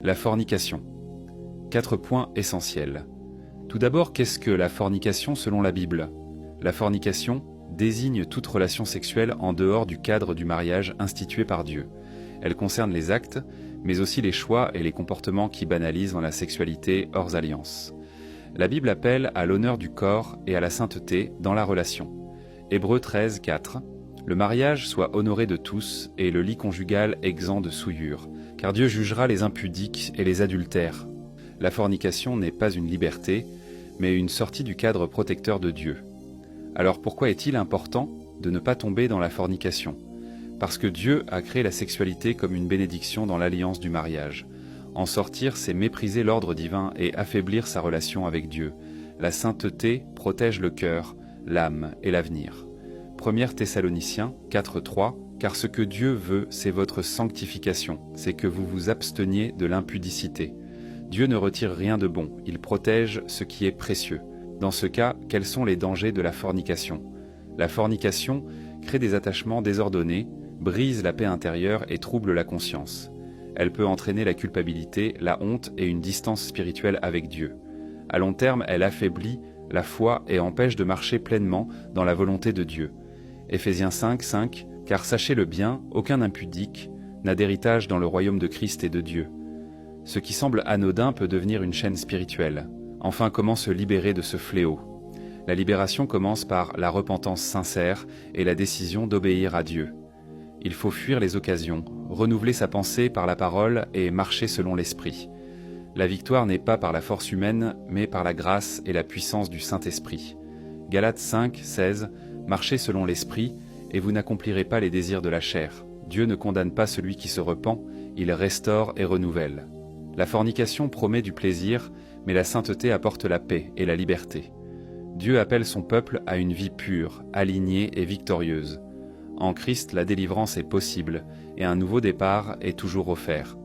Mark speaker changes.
Speaker 1: La fornication. 4 points essentiels. Tout d'abord, qu'est-ce que la fornication selon la Bible? La fornication désigne toute relation sexuelle en dehors du cadre du mariage institué par Dieu. Elle concerne les actes, mais aussi les choix et les comportements qui banalisent dans la sexualité hors alliance. La Bible appelle à l'honneur du corps et à la sainteté dans la relation. Hébreux 13, 4. Le mariage soit honoré de tous et le lit conjugal exempt de souillure, car Dieu jugera les impudiques et les adultères. La fornication n'est pas une liberté, mais une sortie du cadre protecteur de Dieu. Alors pourquoi est-il important de ne pas tomber dans la fornication? Parce que Dieu a créé la sexualité comme une bénédiction dans l'alliance du mariage. En sortir, c'est mépriser l'ordre divin et affaiblir sa relation avec Dieu. La sainteté protège le cœur, l'âme et l'avenir. 1 Thessaloniciens 4.3 « Car ce que Dieu veut, c'est votre sanctification, c'est que vous vous absteniez de l'impudicité. Dieu ne retire rien de bon, il protège ce qui est précieux. Dans ce cas, quels sont les dangers de la fornication? La fornication crée des attachements désordonnés, brise la paix intérieure et trouble la conscience. Elle peut entraîner la culpabilité, la honte et une distance spirituelle avec Dieu. À long terme, elle affaiblit la foi et empêche de marcher pleinement dans la volonté de Dieu. Éphésiens 5, 5 « Car sachez-le bien, aucun impudique n'a d'héritage dans le royaume de Christ et de Dieu. » Ce qui semble anodin peut devenir une chaîne spirituelle. Enfin, comment se libérer de ce fléau? La libération commence par la repentance sincère et la décision d'obéir à Dieu. Il faut fuir les occasions, renouveler sa pensée par la parole et marcher selon l'Esprit. La victoire n'est pas par la force humaine, mais par la grâce et la puissance du Saint-Esprit. Galates 5, 16 « Marchez selon l'Esprit, et vous n'accomplirez pas les désirs de la chair. Dieu ne condamne pas celui qui se repent, il restaure et renouvelle. » La fornication promet du plaisir, mais la sainteté apporte la paix et la liberté. Dieu appelle son peuple à une vie pure, alignée et victorieuse. En Christ, la délivrance est possible, et un nouveau départ est toujours offert.